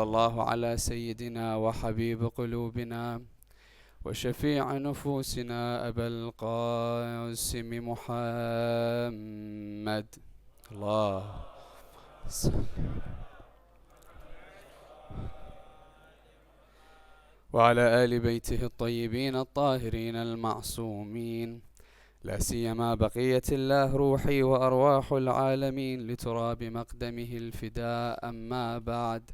الله على سيدنا وحبيب قلوبنا وشفيع نفوسنا أبا القاسم محمد الله وعلى آل بيته الطيبين الطاهرين المعصومين، لا سيما بقية الله روحي وأرواح العالمين لتراب مقدمه الفداء. أما بعد،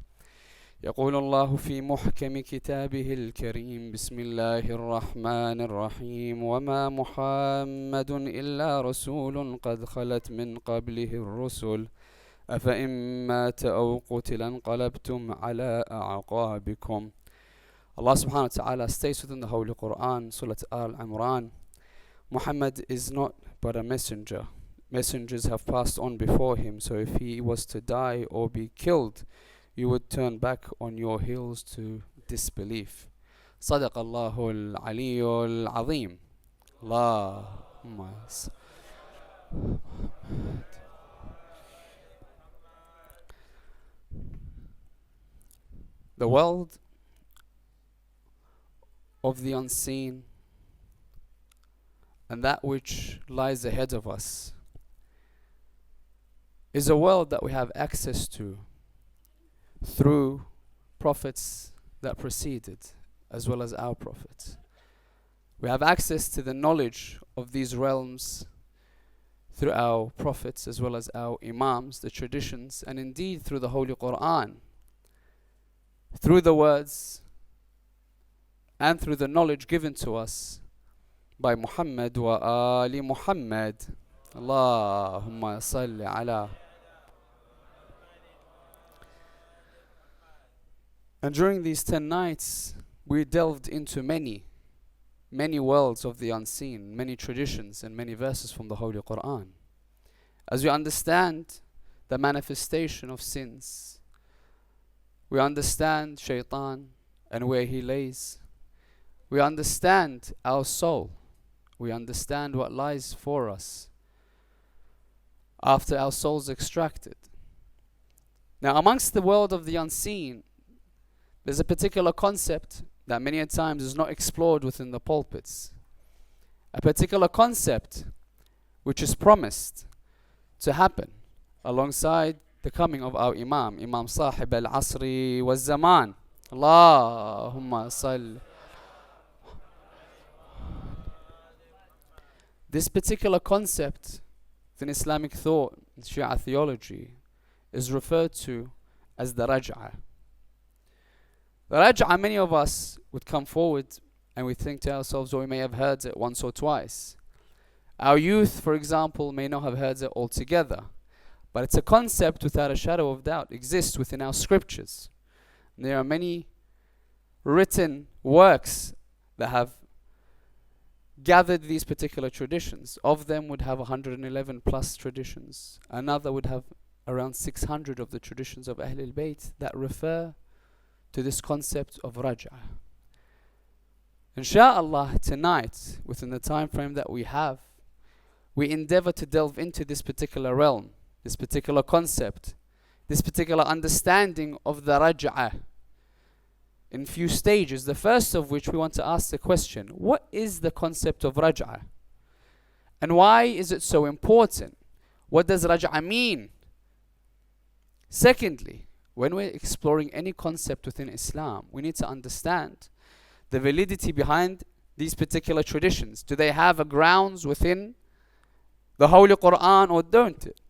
يقول الله في محكم كتابه الكريم: بسم الله الرحمن الرحيم، وما محمد إلا رسول قد خلت من قبله الرسل أفإن مات أو قتل انقلبتم على أعقابكم. Allah subhanahu wa ta'ala states within the Holy Quran, Surah Al-Imran, Muhammad is not but a messenger. Messengers have passed on before him, so if he was to die or be killed, you would turn back on your heels to disbelief. صدق الله العلي العظيم. اللهم The world of the unseen and that which lies ahead of us is a world that we have access to through prophets that preceded, as well as our prophets. We have access to the knowledge of these realms through our prophets, as well as our imams, the traditions, and indeed through the Holy Quran, through the words and through the knowledge given to us by Muhammad wa Ali Muhammad. Allahumma salli ala. And during these 10 nights, we delved into many worlds of the unseen, many traditions and many verses from the Holy Quran. As we understand the manifestation of sins, we understand shaitan and where he lays. We understand our soul. We understand what lies for us after our soul's extracted. Now, amongst the world of the unseen, there's a particular concept that many a times is not explored within the pulpits. A particular concept which is promised to happen alongside the coming of our Imam, Imam Sahib al-Asri wal-Zaman. Allahumma salli. This particular concept in Islamic thought, in Shia theology, is referred to as the Raj'ah. The Raj'ah, many of us would come forward and we think to ourselves, or we may have heard it once or twice. Our youth, for example, may not have heard it altogether, but it's a concept without a shadow of doubt exists within our scriptures. And there are many written works that have gathered these particular traditions. Of them would have 111 plus traditions. Another would have around 600 of the traditions of Ahlul Bayt that refer to this concept of Raj'ah. Insha'Allah, tonight, within the time frame that we have, we endeavor to delve into this particular realm, this particular concept, this particular understanding of the Raj'ah in few stages. The first of which we want to ask the question: what is the concept of Raj'ah? And why is it so important? What does Raj'ah mean? Secondly, when we're exploring any concept within Islam, we need to understand the validity behind these particular traditions. Do they have a grounds within the Holy Quran or don't it?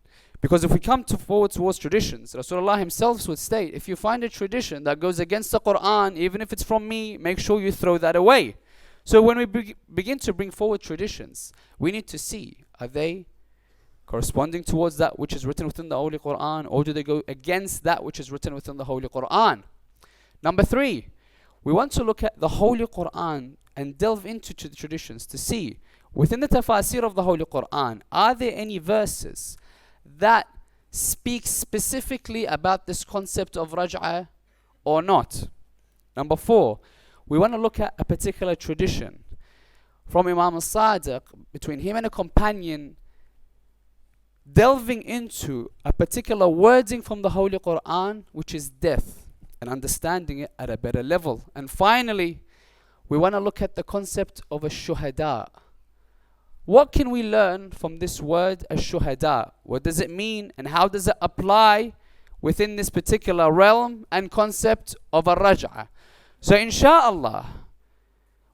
Because if we come forward towards traditions, Rasulullah himself would state, if you find a tradition that goes against the Quran, even if it's from me, make sure you throw that away. So when we begin to bring forward traditions, we need to see, are they corresponding towards that which is written within the Holy Quran, or do they go against that which is written within the Holy Quran? Number 3, we want to look at the Holy Quran and delve into the traditions to see, within the tafasir of the Holy Quran, are there any verses that speak specifically about this concept of Raj'ah or not? Number 4, we want to look at a particular tradition from Imam al-Sadiq, between him and a companion, delving into a particular wording from the Holy Quran, which is death. and understanding it at a better level. And finally, we want to look at the concept of a shuhada. What can we learn from this word, a shuhada? What does it mean and how does it apply within this particular realm and concept of a raj'ah? So inshallah,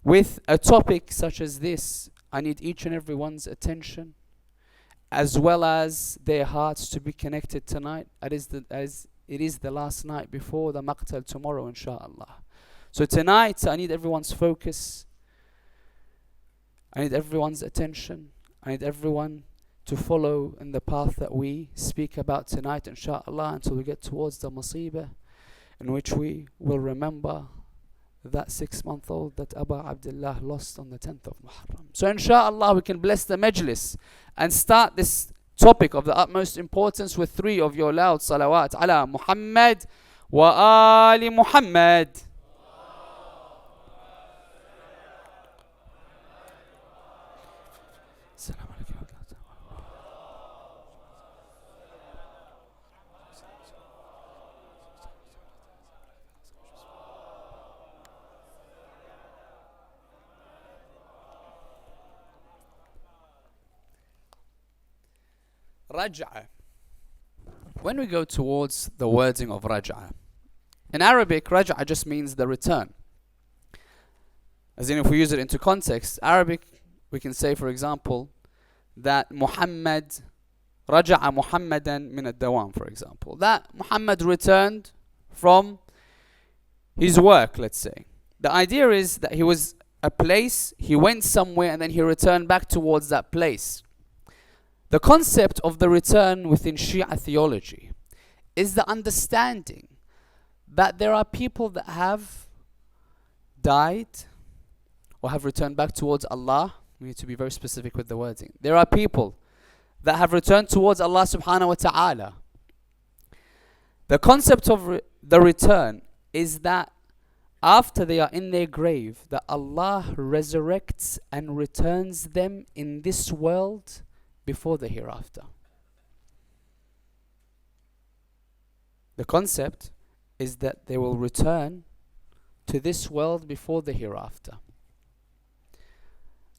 with a topic such as this, I need each and everyone's attention, as well as their hearts to be connected tonight, as it is the last night before the maqtal tomorrow, inshallah. So tonight, I need everyone's focus. I need everyone's attention. I need everyone to follow in the path that we speak about tonight, inshallah, until we get towards the musibah, in which we will remember that 6-month-old that Abu Abdullah lost on the 10th of Muharram. So inshallah, we can bless the majlis and start this topic of the utmost importance with 3 of your loud salawat ala Muhammad wa ali Muhammad. Raj'ah. When we go towards the wording of raj'ah, in Arabic, raj'ah just means the return. As in, if we use it into context, Arabic, we can say, for example, that Muhammad raja'a Muhammadan min ad-dawam, for example. That Muhammad returned from his work, let's say. The idea is that he was a place, he went somewhere, and then he returned back towards that place. The concept of the return within Shia theology is the understanding that there are people that have died or have returned back towards Allah. We need to be very specific with the wording. There are people that have returned towards Allah subhanahu wa ta'ala. The concept of the return is that after they are in their grave, that Allah resurrects and returns them in this world before the hereafter. The concept is that they will return to this world before the hereafter.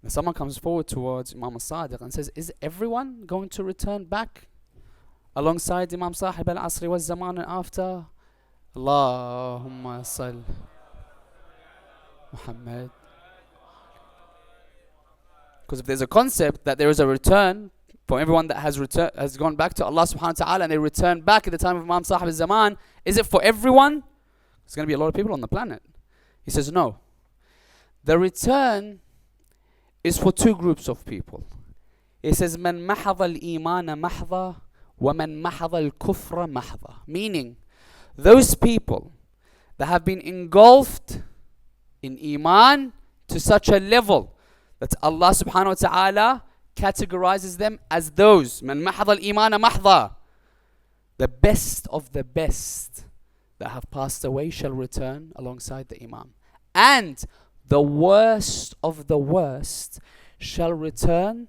Now someone comes forward towards Imam Sadiq and says, is everyone going to return back alongside Imam Sahib al-Asri wa Zaman and after? Allahumma sal Muhammad. Because if there's a concept that there is a return for everyone that has gone back to Allah subhanahu wa ta'ala and they return back at the time of Imam Sahib al-Zaman, is it for everyone? There's going to be a lot of people on the planet. He says no. The return is for 2 groups of people. He says, Man mahadha al-imana mahdha wa man mahadha al-kufra mahdha. Meaning, those people that have been engulfed in iman to such a level that Allah subhanahu wa ta'ala categorizes them as those. Man mahadha al-imana mahdha. The best of the best that have passed away shall return alongside the Imam. And the worst of the worst shall return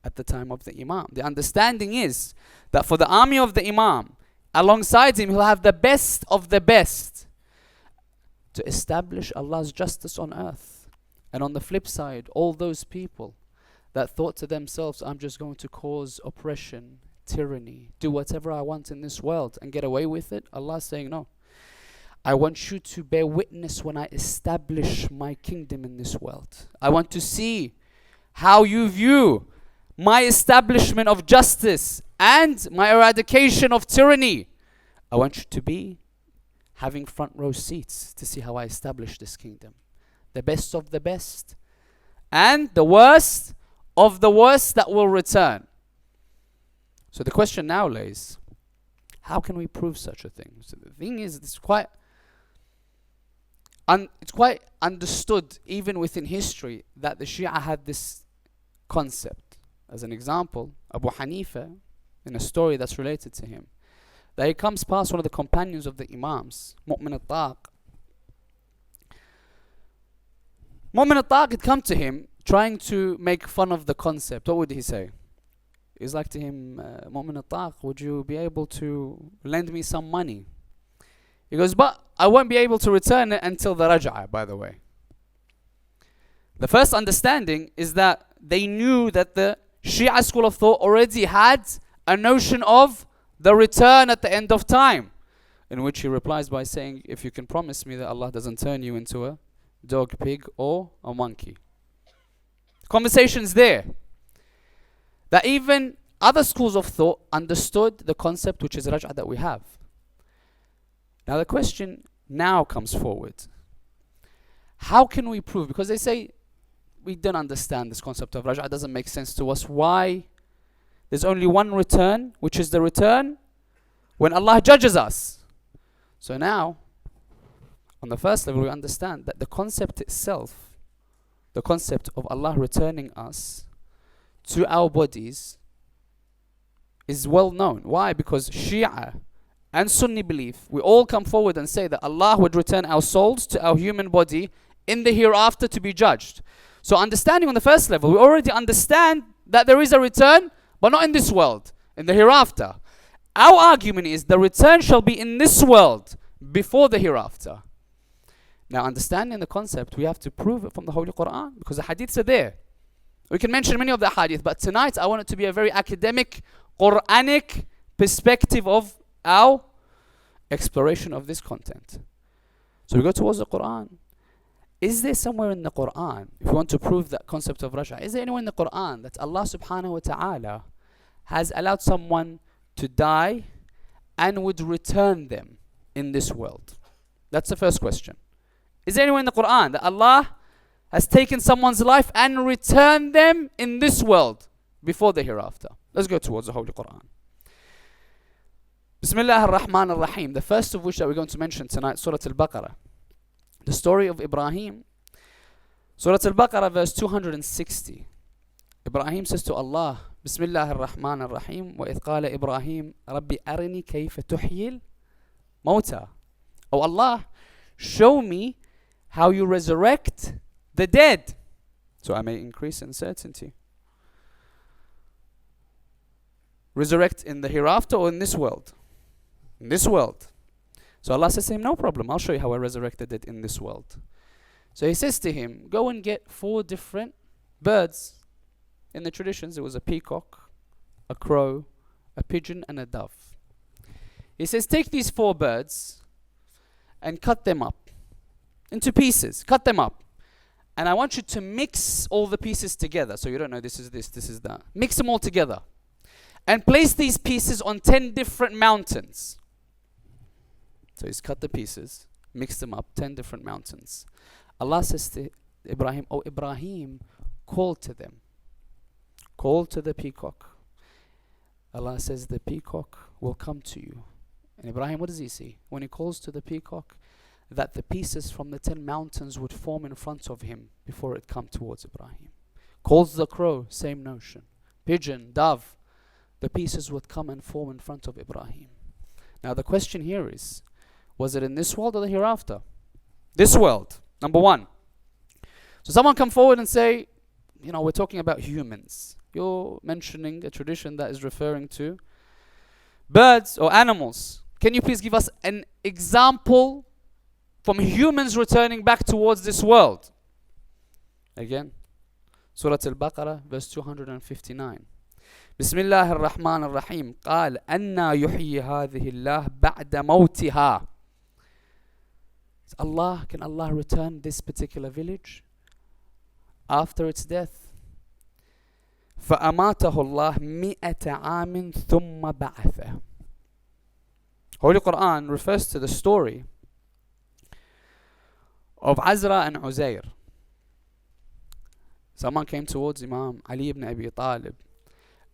at the time of the Imam. The understanding is that for the army of the Imam, alongside him, he'll have the best of the best to establish Allah's justice on earth. And on the flip side, all those people that thought to themselves, I'm just going to cause oppression, tyranny, do whatever I want in this world and get away with it, Allah's saying, no. I want you to bear witness when I establish my kingdom in this world. I want to see how you view my establishment of justice and my eradication of tyranny. I want you to be having front row seats to see how I establish this kingdom. The best of the best and the worst of the worst that will return. So the question now lays, how can we prove such a thing? So the thing is, it's quite understood even within history that the Shia had this concept. As an example, Abu Hanifa, in a story that's related to him, that he comes past one of the companions of the Imams, Mu'min al-Taq. Mu'min al-Taq had come to him trying to make fun of the concept. What would he say? He's like to him, Mu'min al-Taq, would you be able to lend me some money? He goes, but I won't be able to return it until the raj'ah, by the way. The first understanding is that they knew that the Shia school of thought already had a notion of the return at the end of time, in which he replies by saying, if you can promise me that Allah doesn't turn you into a dog, pig, or a monkey. Conversations there. That even other schools of thought understood the concept which is raj'ah that we have. Now the question now comes forward. How can we prove? Because they say, we don't understand this concept of raj'ah, it doesn't make sense to us. Why? There's only one return, which is the return when Allah judges us. So now, on the first level, we understand that the concept itself, the concept of Allah returning us to our bodies, is well known. Why? Because Shia and Sunni belief, we all come forward and say that Allah would return our souls to our human body in the hereafter to be judged. So understanding on the first level, we already understand that there is a return, but not in this world, in the hereafter. Our argument is the return shall be in this world before the hereafter. Now understanding the concept, we have to prove it from the Holy Quran, because the hadiths are there. We can mention many of the hadith, but tonight I want it to be a very academic, Quranic perspective of our exploration of this content. So we go towards the Quran. Is there somewhere in the Quran, if we want to prove that concept of raj'ah, is there anywhere in the Quran that Allah subhanahu wa ta'ala has allowed someone to die and would return them in this world? That's the first question. Is there anywhere in the Quran that Allah has taken someone's life and returned them in this world before the hereafter? Let's go towards the Holy Quran. Bismillah ar-Rahman ar-Rahim. The first of which that we're going to mention tonight, Surah Al-Baqarah. The story of Ibrahim. Surah Al-Baqarah verse 260. Ibrahim says to Allah, Bismillah ar-Rahman ar-Rahim, وَإِذْ قَالَ إِبْرَاهِيمُ رَبِّ أَرِنِي كَيْفَ تُحْيِي الْمَوْتَى. Oh Allah, show me how you resurrect the dead, so I may increase in certainty. Resurrect in the hereafter or in this world? In this world. So Allah says to him, no problem, I'll show you how I resurrected it in this world. So he says to him, go and get 4 different birds. In the traditions, it was a peacock, a crow, a pigeon, and a dove. He says, take these 4 birds and cut them up into pieces. Cut them up. And I want you to mix all the pieces together. So you don't know this is this, this is that. Mix them all together. And place these pieces on 10 different mountains. So he's cut the pieces, mixed them up, 10 different mountains. Allah says to Ibrahim, oh Ibrahim, call to them. Call to the peacock. Allah says the peacock will come to you. And Ibrahim, what does he see? When he calls to the peacock, that the pieces from the 10 mountains would form in front of him before it come towards Ibrahim. Calls the crow, same notion. Pigeon, dove, the pieces would come and form in front of Ibrahim. Now the question here is, was it in this world or the hereafter? This world, number one. So someone come forward and say, you know, we're talking about humans. You're mentioning a tradition that is referring to birds or animals. Can you please give us an example from humans returning back towards this world? Again, Surah Al-Baqarah, verse 259. Bismillah ar-Rahman ar-Rahim. قال أَنَّا يُحْيِي هَذِهِ اللَّهِ بَعْدَ مَوْتِهَا. Allah, can Allah return this particular village after its death? فَأَمَاتَهُ اللَّهِ مِئَةَ عَامٍ ثُمَّ بَعَثَهُ. Holy Quran refers to the story of Azra and Uzair. Someone came towards Imam Ali ibn Abi Talib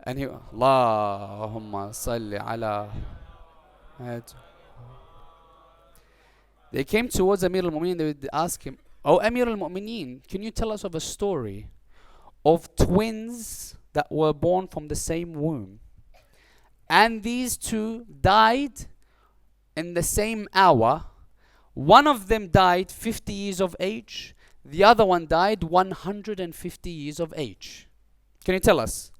and he, Allahumma salli ala. They came towards Amir al-Mu'mineen, they would ask him, oh Amir al-Mu'mineen, can you tell us of a story of twins that were born from the same womb? And these 2 died in the same hour. One of them died 50 years of age. The other one died 150 years of age. Can you tell us?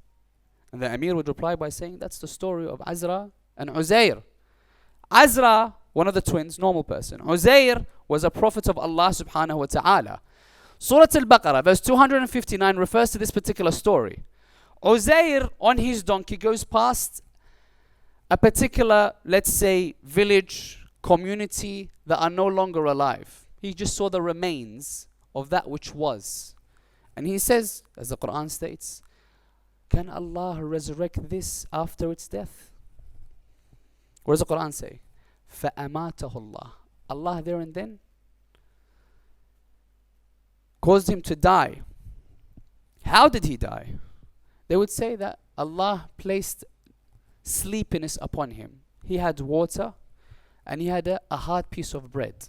And the Amir would reply by saying, that's the story of Azra and Uzair. Azra one of the twins, normal person. Uzair was a prophet of Allah subhanahu wa ta'ala. Surah Al-Baqarah, verse 259 refers to this particular story. Uzair on his donkey goes past a particular, let's say, village, community that are no longer alive. He just saw the remains of that which was. And he says, as the Quran states, can Allah resurrect this after its death? What does the Quran say? فَأَمَاتَهُ اللَّهُ. Allah there and then caused him to die. How did he die? They would say that Allah placed sleepiness upon him. He had water and he had a hard piece of bread.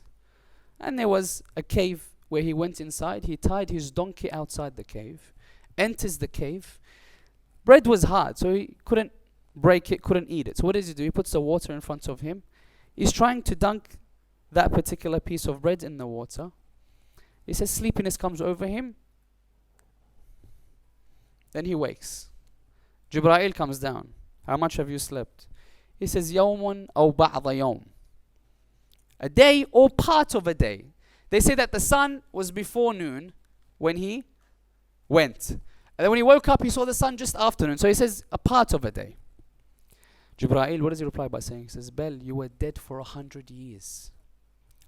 And there was a cave where he went inside. He tied his donkey outside the cave, enters the cave. Bread was hard, so he couldn't break it, couldn't eat it. So what does he do? He puts the water in front of him. He's trying to dunk that particular piece of bread in the water. He says sleepiness comes over him. Then he wakes. Jibreel comes down. How much have you slept? He says, يَوْمٌ أَوْ بَعْضَ يَوْم. A day or part of a day. They say that the sun was before noon when he went. And then when he woke up, he saw the sun just after noon. So he says, a part of a day. Jibreel, what does he reply by saying? He says, Bel, you were dead for 100 years.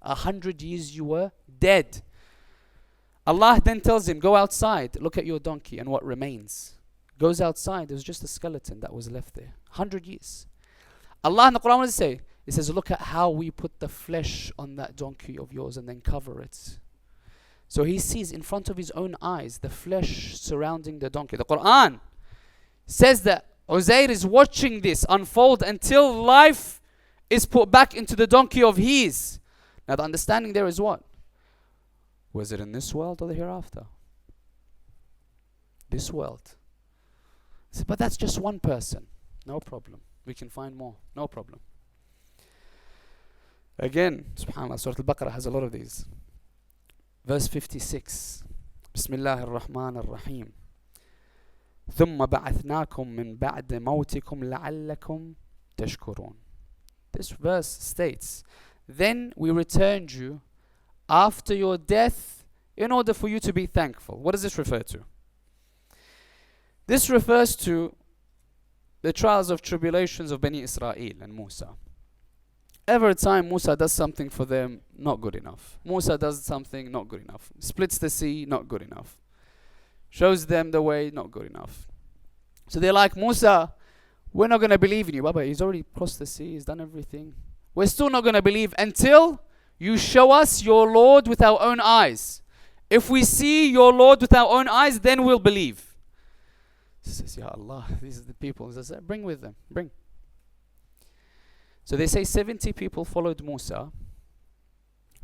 100 years you were dead. Allah then tells him, go outside, look at your donkey and what remains. Goes outside, there's just a skeleton that was left there. 100 years. Allah in the Quran, what does it say? It says, look at how we put the flesh on that donkey of yours and then cover it. So he sees in front of his own eyes the flesh surrounding the donkey. The Quran says that Uzair is watching this unfold until life is put back into the donkey of his. Now the understanding there is what? Was it in this world or the hereafter? This world. But that's just one person. No problem. We can find more. No problem. Again, subhanAllah, Surah Al-Baqarah has a lot of these. Verse 56. Bismillah ar-Rahman ar-Rahim. ثُمَّ بَعَثْنَاكُمْ مِنْ بَعْدِ مَوْتِكُمْ لَعَلَّكُمْ تَشْكُرُونَ. This verse states, then we returned you after your death in order for you to be thankful. What does this refer to? This refers to the trials of tribulations of Bani Israel and Musa. Every time Musa does something for them, not good enough. Musa does something, not good enough. Splits the sea, not good enough. Shows them the way, not good enough. So they're like, Musa, we're not going to believe in you. Baba, he's already crossed the sea, he's done everything. We're still not going to believe until you show us your Lord with our own eyes. If we see your Lord with our own eyes, then we'll believe. He says, Ya Allah, these are the people. He says, bring with them, bring. So they say 70 people followed Musa.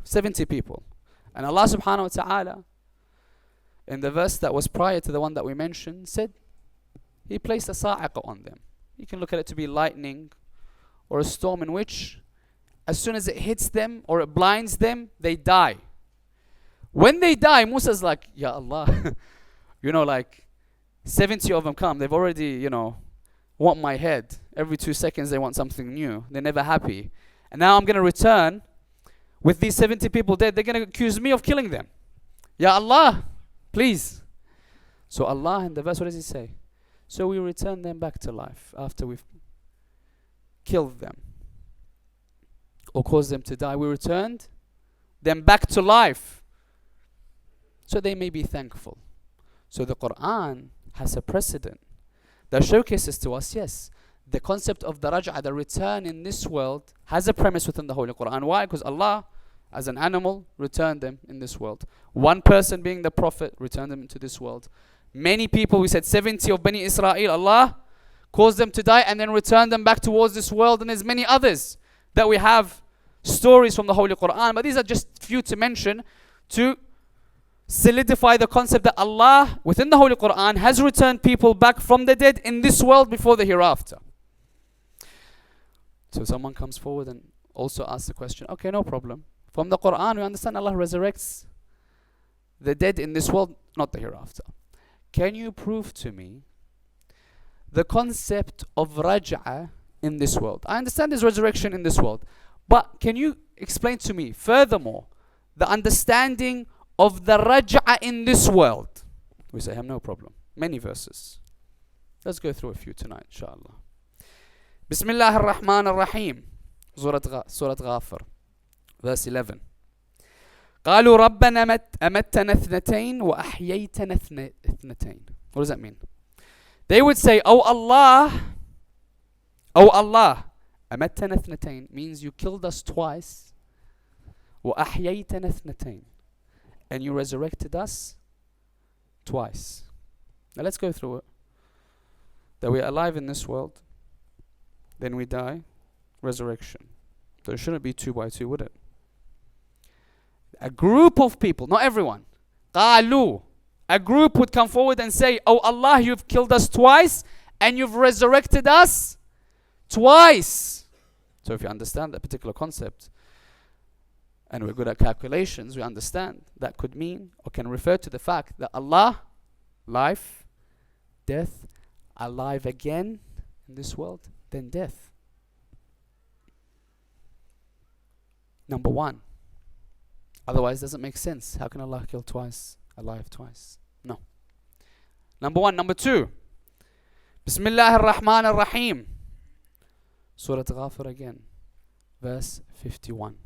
70 people. And Allah subhanahu wa ta'ala, in the verse that was prior to the one that we mentioned, said, He placed a sa'iqah on them. You can look at it to be lightning or a storm in which as soon as it hits them or it blinds them, they die. When they die, Musa's like, Ya Allah, like 70 of them come. They've already, want my head. Every 2 seconds they want something new. They're never happy. And now I'm going to return with these 70 people dead. They're going to accuse me of killing them. Ya Allah, please. So Allah in the verse, what does He say? So we return them back to life after we've killed them or caused them to die. We returned them back to life so they may be thankful. So the Quran has a precedent that showcases to us, yes, the concept of the raj'ah, the return in this world, has a premise within the Holy Quran. Why? Because Allah, as an animal, returned them in this world. One person being the Prophet, returned them into this world. Many people, we said 70 of Bani Israel, Allah caused them to die and then returned them back towards this world. And there's many others that we have stories from the Holy Quran. But these are just few to mention to solidify the concept that Allah, within the Holy Quran, has returned people back from the dead in this world before the hereafter. So someone comes forward and also asks the question, okay, no problem. From the Quran, we understand Allah resurrects the dead in this world, not the hereafter. Can you prove to me the concept of raj'ah in this world? I understand there's resurrection in this world, But can you explain to me, furthermore, the understanding of the raj'a in this world? We say, I have no problem. Many verses. Let's go through a few tonight, inshallah. Bismillah ar-Rahman ar-Rahim. Surah Ghafir. Verse 11. قالوا ربنا أمتنا اثنتين وأحييتنا اثنتين. What does that mean? They would say, Oh Allah, أمتنا اثنتين means you killed us twice. وأحييتنا اثنتين, and you resurrected us twice. Now let's go through it. That we are alive in this world, then we die, resurrection. So it shouldn't be 2 by 2, would it? A group of people, not everyone. قالوا, a group would come forward and say, Oh Allah, you've killed us twice and you've resurrected us twice. So if you understand that particular concept, and we're good at calculations, we understand that could mean or can refer to the fact that Allah, life, death, alive again in this world, then death. Number one. Otherwise, it doesn't make sense. How can Allah kill twice, alive twice? No. Number one. Number two. Bismillah ar-Rahman ar-Rahim. Surah Ghafir again. Verse 51.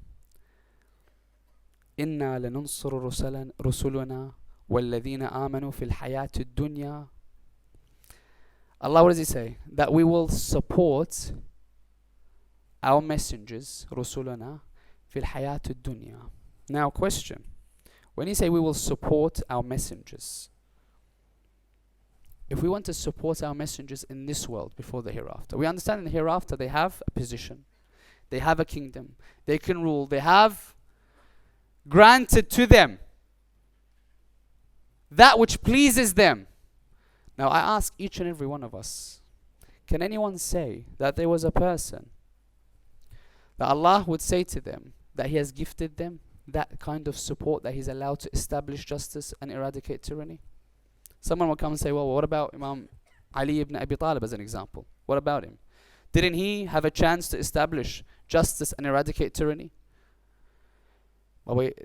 إِنَّا لَنُنصُرُ رُسُلُنَا وَالَّذِينَ آمَنُوا فِي الْحَيَاةِ الدُّنْيَا. Allah, what does He say? That we will support our messengers, رُسُلُنَا فِي الْحَيَاةِ الدُّنْيَا. Now, question. When you say we will support our messengers, if we want to support our messengers in this world before the hereafter, we understand in the hereafter they have a position, they have a kingdom, they can rule, they have granted to them that which pleases them. Now, I ask each and every one of us, can anyone say that there was a person that Allah would say to them that He has gifted them that kind of support, that He's allowed to establish justice and eradicate tyranny? Someone will come and say, well, what about Imam Ali ibn Abi Talib as an example? What about him? Didn't he have a chance to establish justice and eradicate tyranny? Well, wait,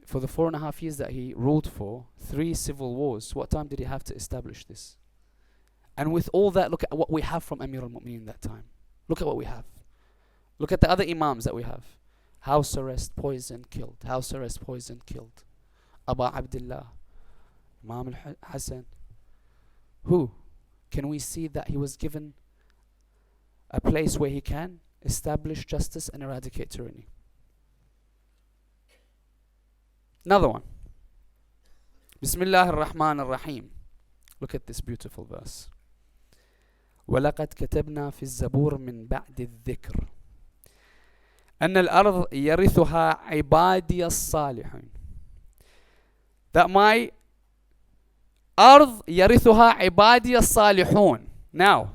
for the 4.5 years that he ruled for, 3 civil wars, what time did he have to establish this? And with all that, look at what we have from Amir al-Mu'mineen that time. Look at what we have. Look at the other imams that we have. House arrest, poison, killed. House arrest, poison, killed. Abu Abdullah, Imam al-Hussain. Who? Can we see that he was given a place where he can establish justice and eradicate tyranny? Another one. Bismillah ar-Rahman ar-Rahim. Look at this beautiful verse. وَلَقَدْ كَتَبْنَا فِي الزَّبُورِ مِنْ بَعْدِ الذِّكْرِ أن الأرض يرثها عبادي الصالحون. That my أرض يرثها عبادي الصالحون. Now,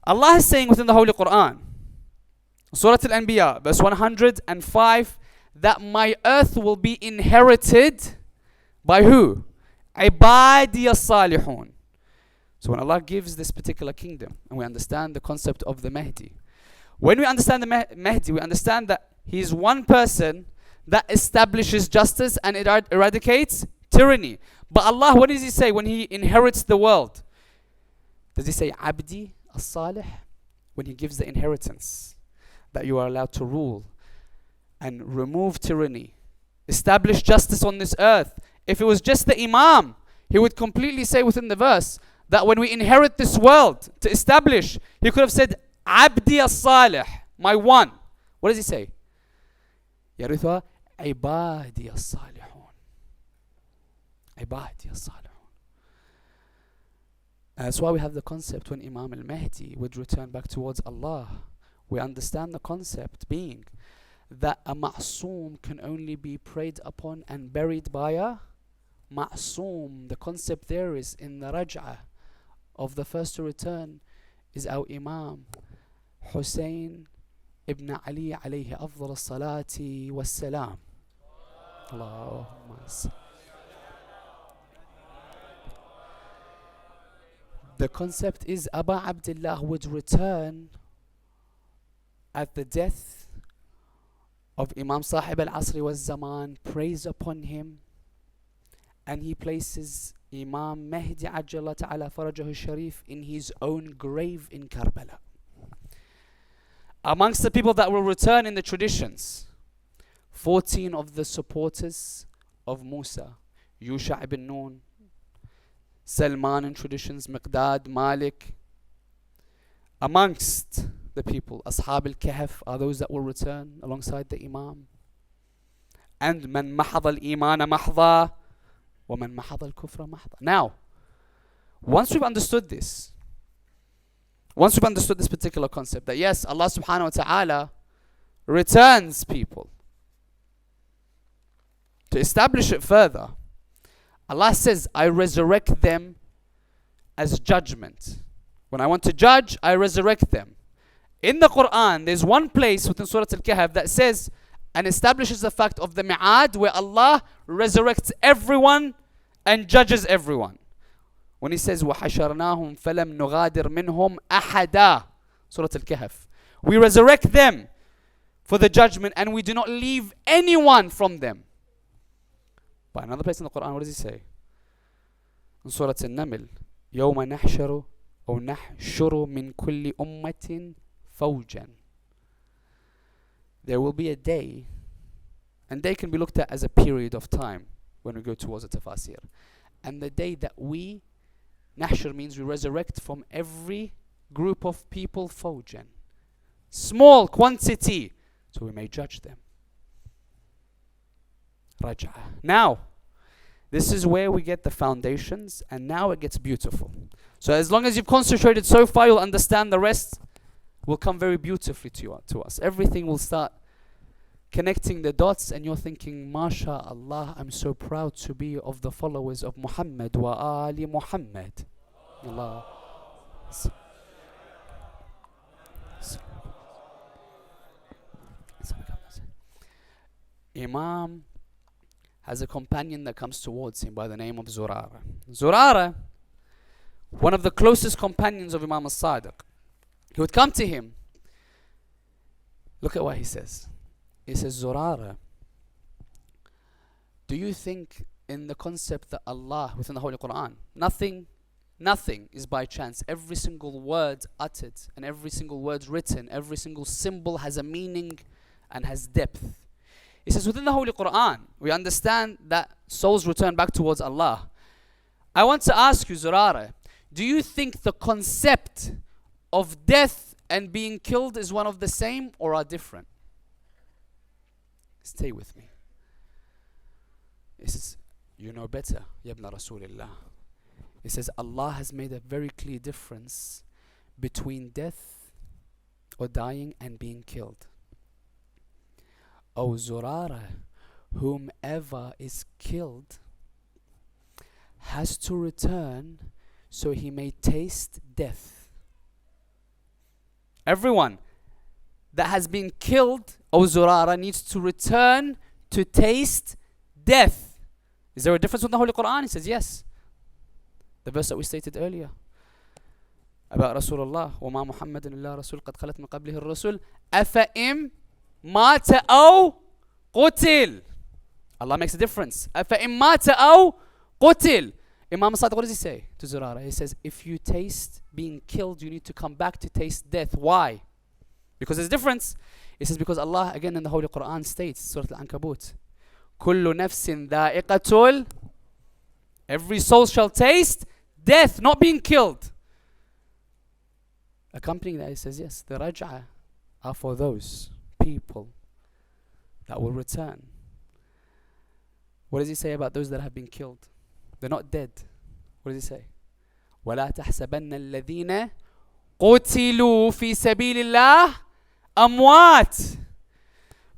Allah is saying within the Holy Quran, Surah Al-Anbiya, verse 105, that my earth will be inherited by who? عبادي الصالحون. So when Allah gives this particular kingdom, and we understand the concept of the Mahdi, when we understand the Mahdi, we understand that he is one person that establishes justice and eradicates tyranny. But Allah, what does He say when He inherits the world? Does He say, Abdi as-Salih? When He gives the inheritance, that you are allowed to rule and remove tyranny, establish justice on this earth. If it was just the Imam, he would completely say within the verse that when we inherit this world to establish, he could have said, Abdi as-Salih, my one. What does He say? يَرِثُهَا عِبَادِي الصَّالِحُونَ. عِبَادِي الصَّالِحُونَ. That's why we have the concept when Imam al-Mahdi would return back towards Allah. We understand the concept being that a ma'soom can only be prayed upon and buried by a ma'soom. The concept there is in the raj'ah of the first to return is our Imam Hussain ibn Ali alayhi afdal as-salati was-salam. Allahumma. The concept is Abu Abdullah would return at the death of Imam Sahib al-Asri wa Zaman prays upon him, and he places Imam Mahdi Ajjallah Ta'ala Farajahu Sharif in his own grave in Karbala. Amongst the people that will return in the traditions, 14 of the supporters of Musa, Yusha ibn Nun, Salman in traditions, Miqdad, Malik. Amongst the people, Ashab al-Kahf are those that will return alongside the Imam. And man mahad al-iman mahdha, wa man mahad al-kufra mahdha. Now, once we've understood this particular concept, that yes, Allah subhanahu wa ta'ala returns people, to establish it further, Allah says, I resurrect them as judgment. When I want to judge, I resurrect them. In the Quran, there's one place within Surah Al-Kahf that says and establishes the fact of the Mi'ad, where Allah resurrects everyone and judges everyone. When He says, وَحَشَرْنَاهُمْ فَلَمْ نُغَادِرْ مِنْهُمْ أَحَدًا, Surah Al-Kahf. We resurrect them for the judgment and we do not leave anyone from them. But another place in the Quran, what does He say? In Surah Al-Naml, يَوْمَ نَحْشَرُ أو نحشر من كل أمة فوجا. There will be a day, and day can be looked at as a period of time when we go towards the tafasir. And the day that we, nahshur means we resurrect from every group of people, fawjan, small quantity, so we may judge them. Raj'a. Now, this is where we get the foundations, and now it gets beautiful. So as long as you've concentrated so far, you'll understand the rest will come very beautifully to us. Everything will start connecting the dots, and you're thinking, MashaAllah, I'm so proud to be of the followers of Muhammad wa Ali Muhammad. Allah. Imam has a companion that comes towards him by the name of Zurara. Zurara, one of the closest companions of Imam al-Sadiq, he would come to him. Look at what he says. He says, Zurara, do you think in the concept that Allah, within the Holy Quran, nothing is by chance. Every single word uttered and every single word written, every single symbol has a meaning and has depth. He says, within the Holy Quran, we understand that souls return back towards Allah. I want to ask you, Zurara, do you think the concept of death and being killed is one of the same or are different? Stay with me. He says, you know better, Yabna Rasulillah. He says, Allah has made a very clear difference between death or dying and being killed. O Zurara, whomever is killed has to return so he may taste death. Everyone that has been killed, O Zurara, needs to return to taste death. Is there a difference with the Holy Quran? He says, yes. The verse that we stated earlier about Rasulullah, وَمَا مُحَمَّدٌ إِلَّا رَسُولٌ قَدْ خَلَتْ مِنْ قَبْلِهِ الرُّسُلُ أَفَإِمْ مَاتَ أَوْ قُتِلْ. Allah makes a difference. أَفَإِمْ مَاتَ أَوْ قُتِلْ. Imam Sadiq, what does he say to Zurara? He says, if you taste being killed, you need to come back to taste death. Why? Because there's a difference. He says, because Allah, again in the Holy Quran states, Surah Al-Ankabut, كُلُّ نَفْسٍ ذَائِقَةٌ. Every soul shall taste death, not being killed. Accompanying that, he says, yes, the raj'ah are for those people that will return. What does he say about those that have been killed? They're not dead. What does he say? وَلَا تَحْسَبَنَّ الَّذِينَ قُتِلُوا فِي سَبِيلِ اللَّهِ أَمْوَاتٍ.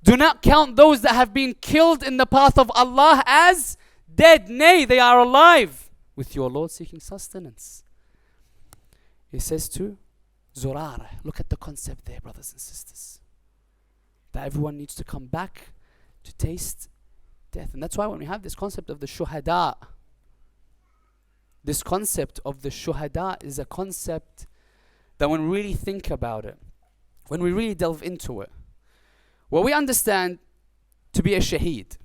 Do not count those that have been killed in the path of Allah as dead. Nay, they are alive with your Lord seeking sustenance. He says to Zurara, look at the concept there, brothers and sisters, that everyone needs to come back to taste death. And that's why when we have this concept of the shuhada, this concept of the shuhada is a concept that when we really think about it, when we really delve into it, what we understand to be a shaheed.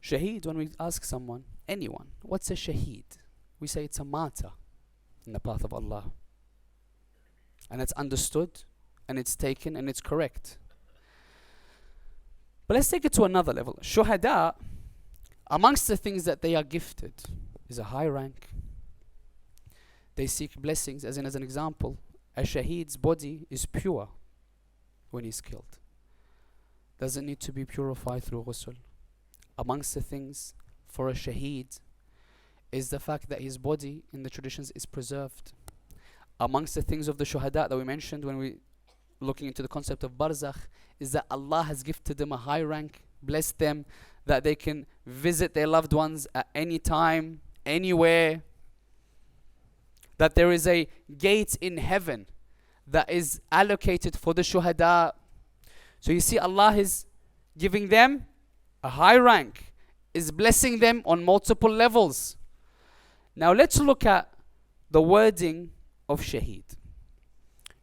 Shaheed, when we ask someone, anyone, what's a shaheed? We say it's a martyr in the path of Allah. And it's understood, and it's taken, and it's correct. But let's take it to another level. Shuhada, amongst the things that they are gifted, is a high rank. They seek blessings, as an example, a shaheed's body is pure when he's killed. Doesn't need to be purified through ghusl. Amongst the things for a shaheed is the fact that his body in the traditions is preserved. Amongst the things of the shuhada that we mentioned when we looking into the concept of barzakh is that Allah has gifted them a high rank, blessed them, that they can visit their loved ones at any time, anywhere. That there is a gate in heaven that is allocated for the shuhada. So you see, Allah is giving them a high rank, is blessing them on multiple levels. Now let's look at the wording of shaheed.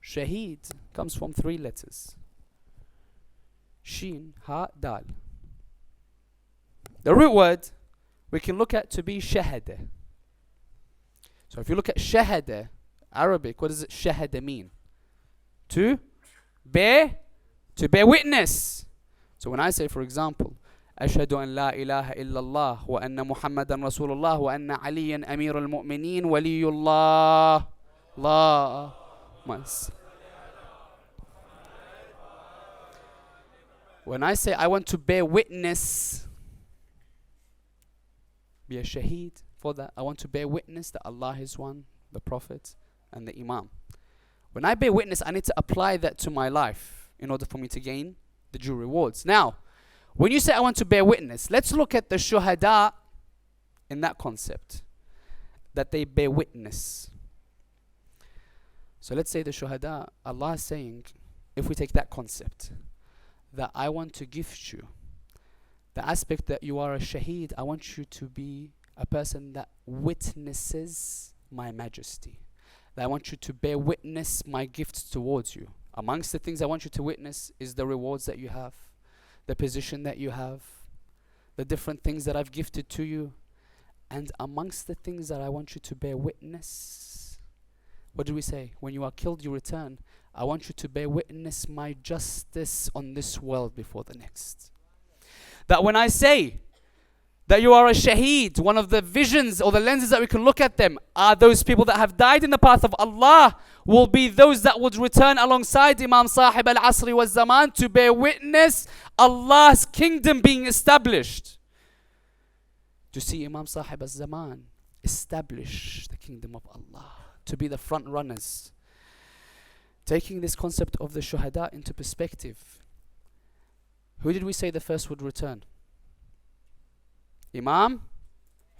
Shaheed comes from 3 letters. Shin, Ha, Dal. The root word we can look at to be shahada. So if you look at shahada, Arabic, what does it shahada mean? To bear witness. So when I say, for example, أشهد أن لا إله إلا الله وأن محمدا رسول الله وأن عليا أمير المؤمنين ولي الله الله When I say I want to bear witness, be a shaheed for that. I want to bear witness that Allah is one, the Prophet and the Imam. When I bear witness, I need to apply that to my life in order for me to gain the due rewards. Now, when you say I want to bear witness, let's look at the shuhada in that concept, that they bear witness. So let's say the shuhada, Allah is saying, if we take that concept, that I want to gift you, the aspect that you are a shaheed, I want you to be a person that witnesses my majesty. That I want you to bear witness my gifts towards you. Amongst the things I want you to witness is the rewards that you have, the position that you have, the different things that I've gifted to you. And amongst the things that I want you to bear witness, what do we say? When you are killed, you return. I want you to bear witness my justice on this world before the next. That when I say that you are a shaheed, one of the visions or the lenses that we can look at them are those people that have died in the path of Allah, will be those that would return alongside Imam Sahib al-Asri wa Zaman to bear witness Allah's kingdom being established. To see Imam Sahib al-Zaman establish the kingdom of Allah, to be the front runners. Taking this concept of the shuhada into perspective, who did we say the first would return? Imam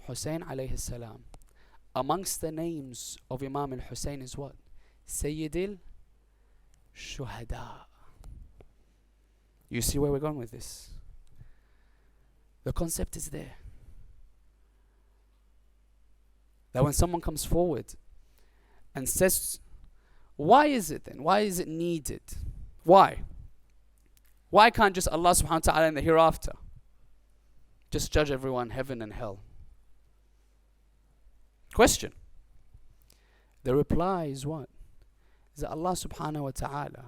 Hussain alayhi salam. Amongst the names of Imam al-Hussain is what? Sayyid al-Shuhada. You see where we're going with this? The concept is there. That when someone comes forward and says, why is it then? Why is it needed? Why? Why can't just Allah subhanahu wa ta'ala in the hereafter just judge everyone, heaven and hell? Question. The reply is what? Is that Allah subhanahu wa ta'ala,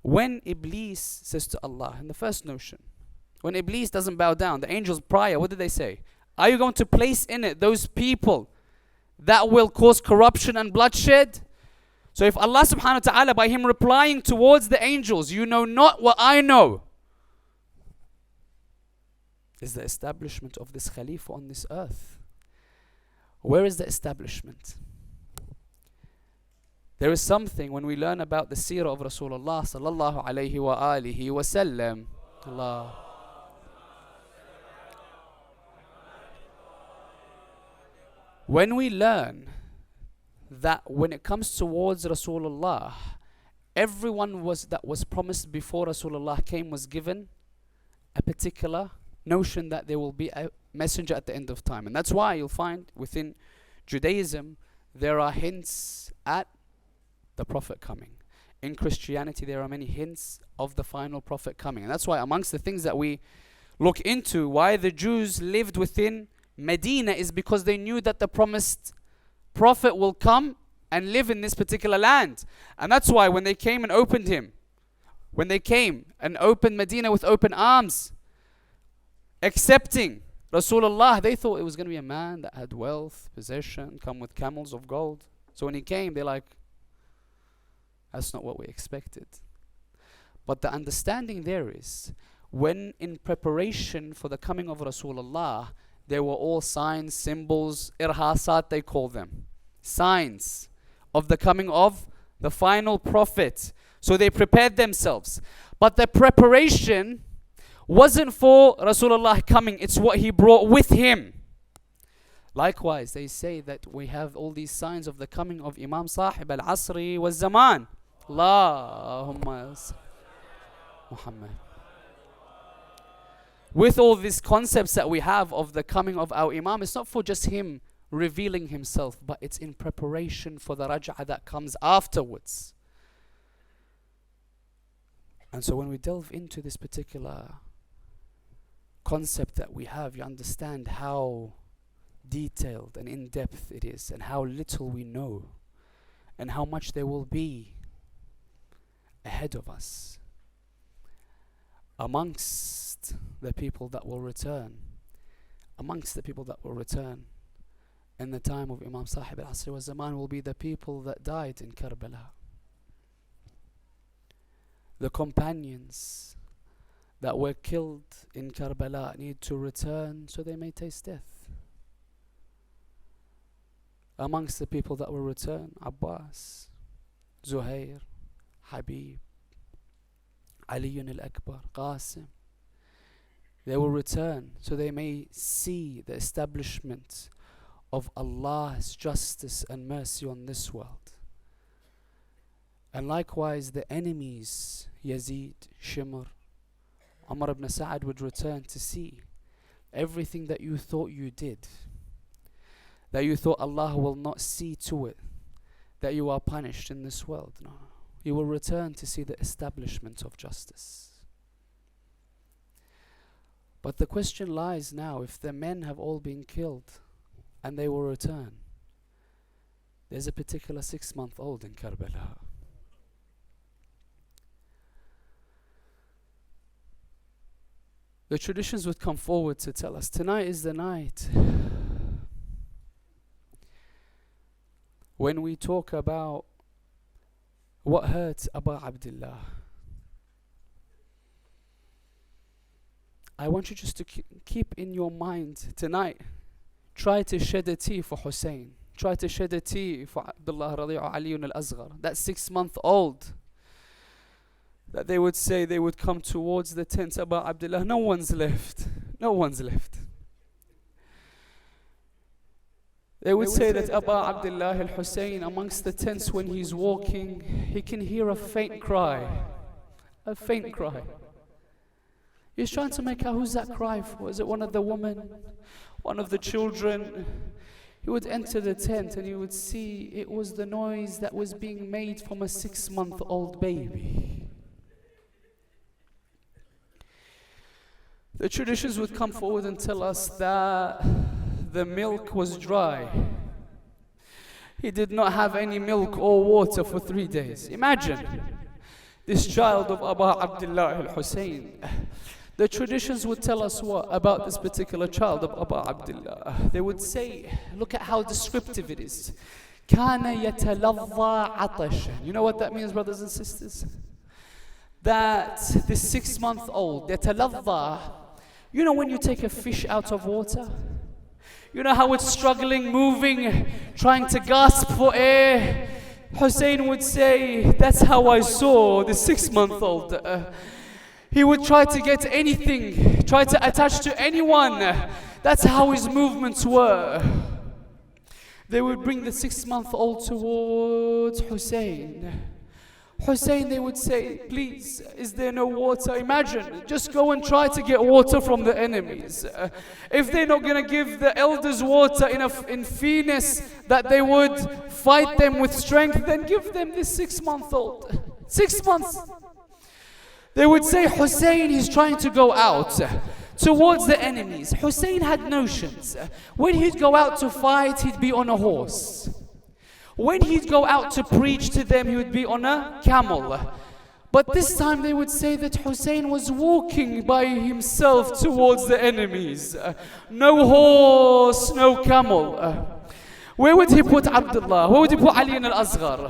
when Iblis says to Allah, in the first notion, when Iblis doesn't bow down, the angels prior, what did they say? Are you going to place in it those people that will cause corruption and bloodshed? So if Allah subhanahu wa ta'ala, by him replying towards the angels, you know not what I know, is the establishment of this Khalifa on this earth. Where is the establishment? There is something when we learn about the seerah of Rasulullah sallallahu alayhi wa alihi wa sallam. Allah. When we learn that when it comes towards Rasulullah, everyone that was promised before Rasulullah came was given a particular notion that there will be a messenger at the end of time. And that's why you'll find within Judaism there are hints at the Prophet coming. in Christianity there are many hints of the final prophet coming. And that's why amongst the things that we look into, why the Jews lived within Medina is because they knew that the promised prophet will come and live in this particular land. And that's why when they came and opened Medina with open arms, accepting Rasulullah, they thought it was going to be a man that had wealth, possession, come with camels of gold. So when he came, they're like, that's not what we expected. But the understanding there is, when in preparation for the coming of Rasulullah, there were all signs, symbols, irhasat they call them. Signs of the coming of the final prophet. So they prepared themselves. But the preparation wasn't for Rasulullah coming, it's what he brought with him. Likewise, they say that we have all these signs of the coming of Imam Sahib al-Asri wa Zaman. Allahumma Muhammad. With all these concepts that we have of the coming of our Imam, it's not for just him revealing himself, but it's in preparation for the raj'ah that comes afterwards. And so when we delve into this particular concept that we have, you understand how detailed and in-depth it is, and how little we know, and how much there will be ahead of us amongst the people that will return, in the time of Imam Sahib al-Asri wa Zaman will be the people that died in Karbala. The companions that were killed in Karbala need to return so they may taste death. Amongst the people that will return, Abbas, Zuhair, Habib, Ali al-Akbar, Qasim. They will return so they may see the establishment of Allah's justice and mercy on this world. And likewise the enemies, Yazid, Shimr, Umar ibn Sa'ad would return to see everything that you thought you did, that you thought Allah will not see to it, that you are punished in this world. No, you will return to see the establishment of justice. But the question lies now, if the men have all been killed and they will return, there's a particular 6-month-old in Karbala. The traditions would come forward to tell us, tonight is the night when we talk about what hurt Abu Abdullah. I want you just to keep in your mind tonight, try to shed a tear for Hussain. Try to shed a tear for Abdullah Radi'u Ali al-Asghar, that 6-month-old. That they would say, they would come towards the tent, Abu Abdullah, no one's left. No one's left. They would say that Abu Abdullah al-Hussain, amongst the tents when he's walking, he can hear a faint cry. A faint cry. He's trying to make out, who's that cry for? Is it one of the women? One of the children? He would enter the tent and he would see it was the noise that was being made from a 6-month-old baby. The traditions would come forward and tell us that the milk was dry. He did not have any milk or water for 3 days. Imagine this child of Abu Abdullah al-Hussain. The traditions would tell us what about this particular child of Abu Abdullah. They would say, look at how descriptive it is. كَانَ يَتَلَظَّى عَطَشًا. You know what that means, brothers and sisters? That this 6-month-old, يَتَلَظَّى, you know when you take a fish out of water? You know how it's struggling, moving, trying to gasp for air? Hussein would say, that's how I saw the 6-month-old. He would try to get anything, try to attach to anyone. That's how his movements were. They would bring the 6-month-old towards Hussein. Hussein, they would say, please, is there no water? Imagine, just go and try to get water from the enemies. If they're not going to give the elders water in fairness that they would fight them with strength, then give them this 6-month-old. 6 months. They would say, Hussein, he's trying to go out towards the enemies. Hussein had notions. When he'd go out to fight, he'd be on a horse. When he'd go out to preach to them, he would be on a camel. But this time they would say that Hussein was walking by himself towards the enemies. No horse, no camel. Where would he put Abdullah? Where would he put Ali al-Asghar?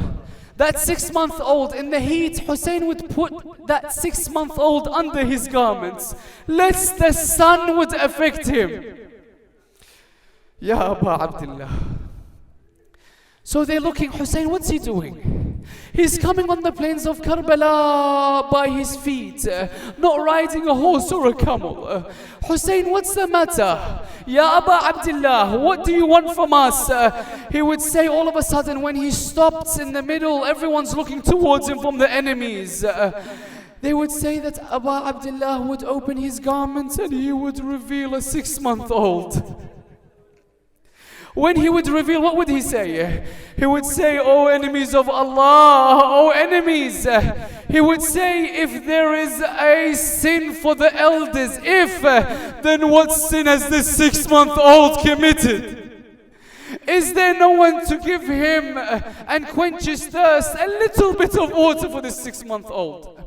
That 6-month-old in the heat, Hussein would put that 6-month-old under his garments, lest the sun would affect him. Ya Aba Abdullah. So they're looking, Hussein, what's he doing? He's coming on the plains of Karbala by his feet, not riding a horse or a camel. Hussein, what's the matter? Ya Aba Abdullah, what do you want from us? He would say all of a sudden when he stopped in the middle, everyone's looking towards him from the enemies. They would say that Aba Abdullah would open his garments and he would reveal a 6-month-old. When he would reveal, what would he say? He would say, "O enemies of Allah, O enemies." He would say, if there is a sin for the elders, then what sin has this 6-month-old committed? Is there no one to give him and quench his thirst, a little bit of water for this 6-month-old?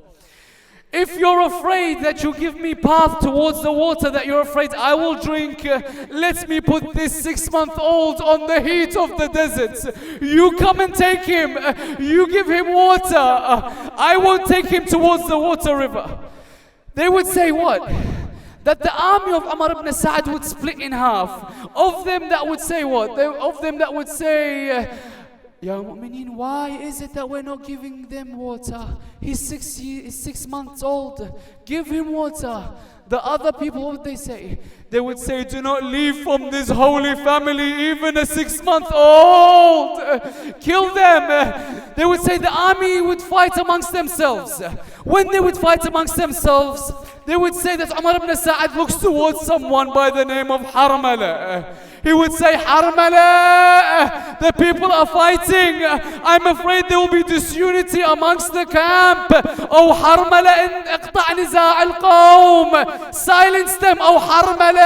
If you're afraid that you give me path towards the water that you're afraid I will drink, let me put this 6-month-old on the heat of the desert. You come and take him. You give him water. I won't take him towards the water river. They would say what? That the army of Umar ibn Sa'd would split in half. Of them that would say what? Of them that would say, Ya Mu'mineen, why is it that we're not giving them water? He's 6 months old. Give him water. The other people, what would they say? They would say, do not leave from this holy family even a 6-month-old. Kill them. They would say the army would fight amongst themselves. When they would fight amongst themselves, they would say that Umar ibn Sa'd looks towards someone by the name of Harmala. He would say, Harmala, the people are fighting. I'm afraid there will be disunity amongst the camp. Oh Harmala, اقطع نزاع القوم. Silence them, oh Harmala.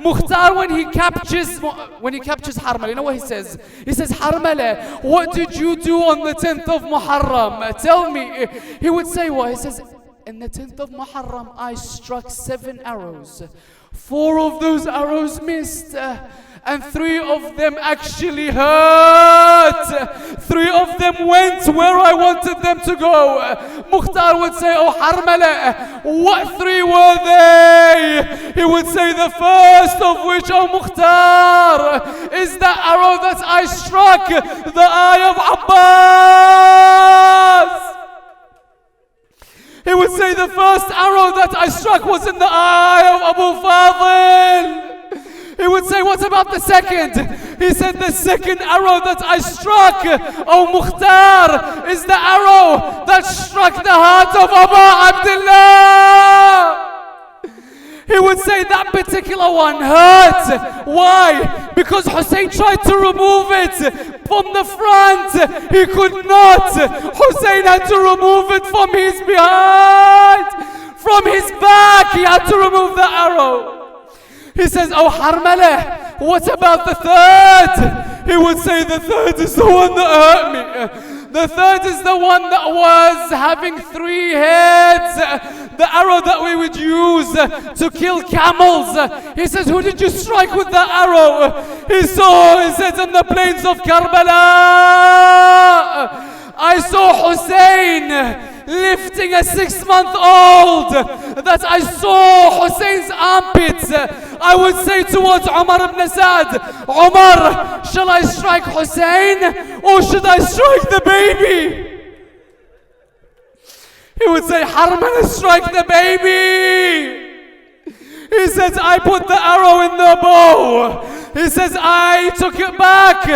Mukhtar, when he captures Harmala, you know what he says? He says, Harmala, what did you do on the 10th of Muharram? Tell me. He would say what? He says, in the 10th of Muharram, I struck 7 arrows. 4 of those arrows missed, and 3 of them actually hurt. 3 of them went where I wanted them to go. Mukhtar would say, oh Harmala, what 3 were they? He would say, the first of which, oh Mukhtar, is the arrow that I struck, the eye of Abbas. He would say the first arrow that I struck was in the eye of Abu Fadil. He would say, what about the second? He said, the second arrow that I struck, oh Mukhtar, is the arrow that struck the heart of Aba Abdullah. He would say that particular one hurt. Why? Because Hussein tried to remove it from the front. He could not. Hussein had to remove it from his behind. From his back, he had to remove the arrow. He says, oh Harmala, what about the third? He would say, the third is the one that hurt me. The third is the one that was having 3 heads. The arrow that we would use to kill camels. He says, who did you strike with the arrow? He said, in the plains of Karbala. I saw Hussein lifting a 6-month-old. That I saw Hussein's armpits. I would say towards Umar ibn Sa'd, Umar, shall I strike Hussein or should I strike the baby? He would say, Harmala, strike the baby. He says, I put the arrow in the bow. He says, I took it back.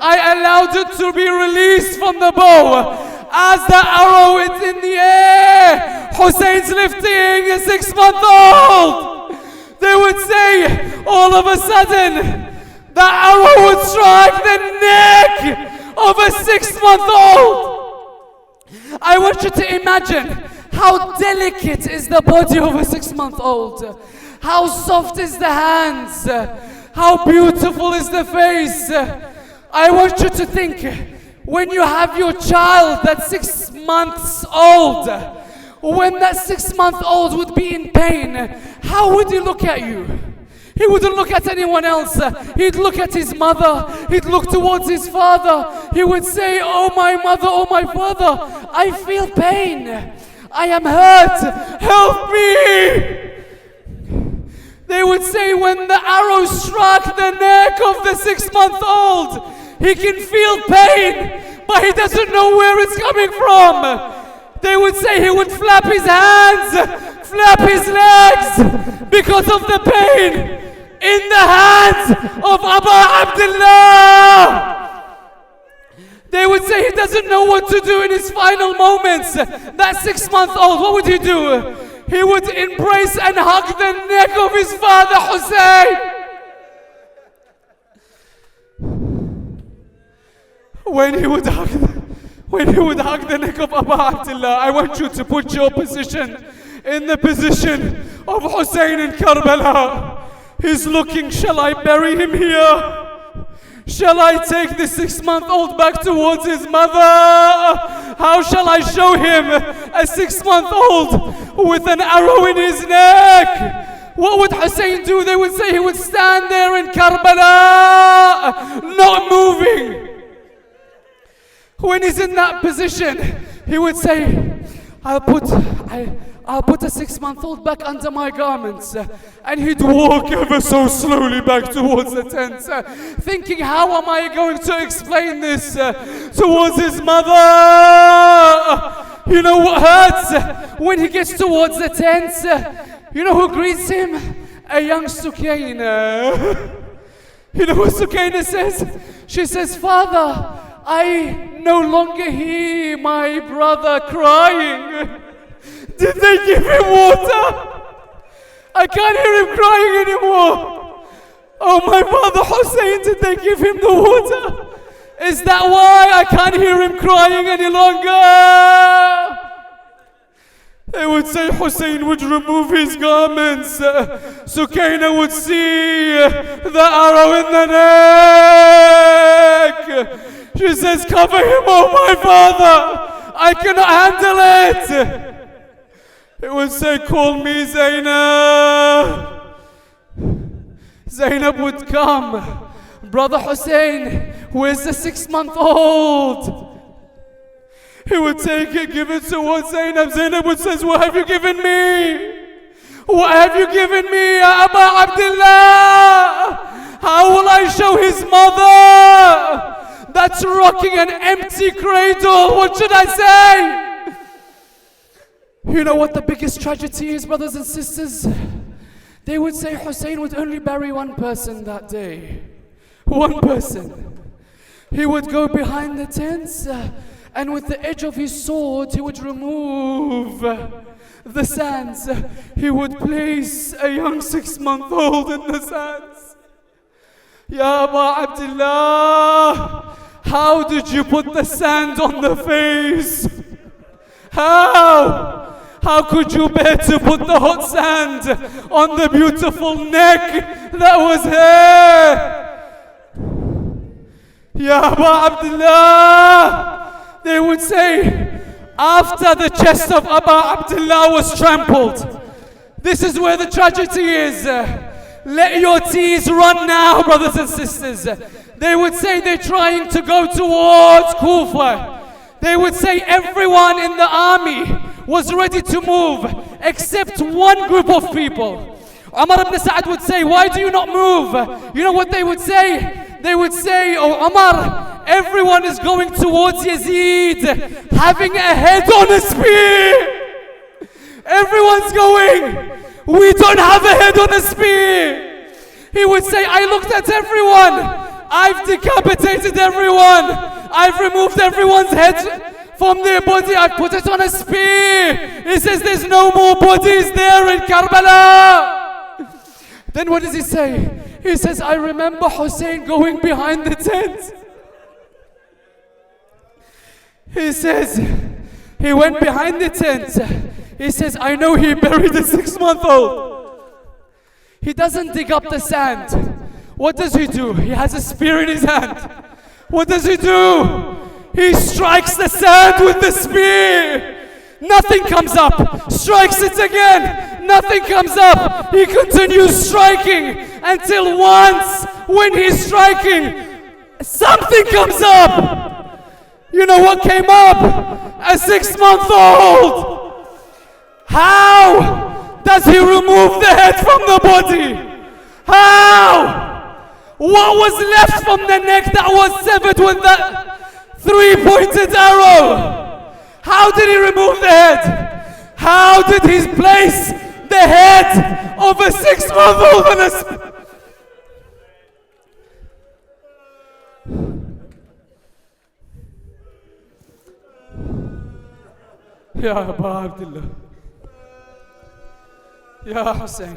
I allowed it to be released from the bow. As the arrow is in the air, Hussein's lifting a 6-month-old. They would say, all of a sudden, the arrow would strike the neck of a 6-month-old. I want you to imagine how delicate is the body of a 6-month-old. How soft is the hands. How beautiful is the face. I want you to think, when you have your child that's 6 months old, when that 6-month-old would be in pain, how would he look at you? He wouldn't look at anyone else. He'd look at his mother. He'd look towards his father. He would say, oh my mother, oh my father, I feel pain. I am hurt. Help me. They would say when the arrow struck the neck of the 6-month-old, he can feel pain, but he doesn't know where it's coming from. They would say he would flap his hands, flap his legs because of the pain in the hands of Abu Abdullah. They would say he doesn't know what to do in his final moments. That 6-month-old, what would he do? He would embrace and hug the neck of his father Hussain. When he would hug the neck of Abu Abdullah, I want you to put your position in the position of Hussain in Karbala. He's looking, shall I bury him here? Shall I take the 6-month-old back towards his mother? How shall I show him a 6-month-old with an arrow in his neck? What would Hussain do? They would say he would stand there in Karbala, not moving. When he's in that position, he would say, I'll put a 6-month-old back under my garments. And he'd walk ever so slowly back towards the tent, thinking, how am I going to explain this towards his mother? You know what hurts? When he gets towards the tent, you know who greets him? A young Sukaina. You know what Sukaina says? She says, Father, I no longer hear my brother crying. Did they give him water? I can't hear him crying anymore. Oh, my father Hussain, did they give him the water? Is that why I can't hear him crying any longer? They would say Hussain would remove his garments. Sukaina would see the arrow in the neck. She says, cover him, oh my father. I cannot handle it. It would say, call me Zainab. Zainab would come. Brother Hussain, where's the 6-month-old? He would take it, give it towards Zainab. Zainab would say, what have you given me? What have you given me, Abu Abdullah? How will I show his mother that's rocking an empty cradle? What should I say? You know what the biggest tragedy is, brothers and sisters? They would say Hussain would only bury one person that day. One person. He would go behind the tents and with the edge of his sword he would remove the sands. He would place a young 6-month-old in the sands. Ya Abu Abdullah, how did you put the sand on the face? How? How could you bear to put the hot sand on the beautiful neck that was here? Ya Abu Abdullah, they would say, after the chest of Abu Abdullah was trampled, this is where the tragedy is. Let your tears run now, brothers and sisters. They would say they're trying to go towards Kufa. They would say everyone in the army was ready to move except one group of people. Umar ibn Sa'd would say, why do you not move? You know what they would say? They would say, oh Umar, everyone is going towards Yazid, having a head on a spear. Everyone's going. We don't have a head on a spear. He would say, I looked at everyone. I've decapitated everyone. I've removed everyone's head from their body. I've put it on a spear. He says there's no more bodies there in Karbala. Then what does he say? He says, I remember Hussain going behind the tent. He says, He went behind the tent. He says, I know he buried a 6-month-old. He doesn't dig up the sand. What does he do? He has a spear in his hand. What does he do? He strikes the sand with the spear. Nothing comes up. Strikes it again. Nothing comes up. He continues striking until once, when he's striking, something comes up. You know what came up? A 6-month-old. How does he remove the head from the body? How? What was left from the neck that was severed with that 3-pointed arrow? How did he remove the head? How did he place the head of a 6-month-old on a Ya Abba Abdullah, Ya Hussain.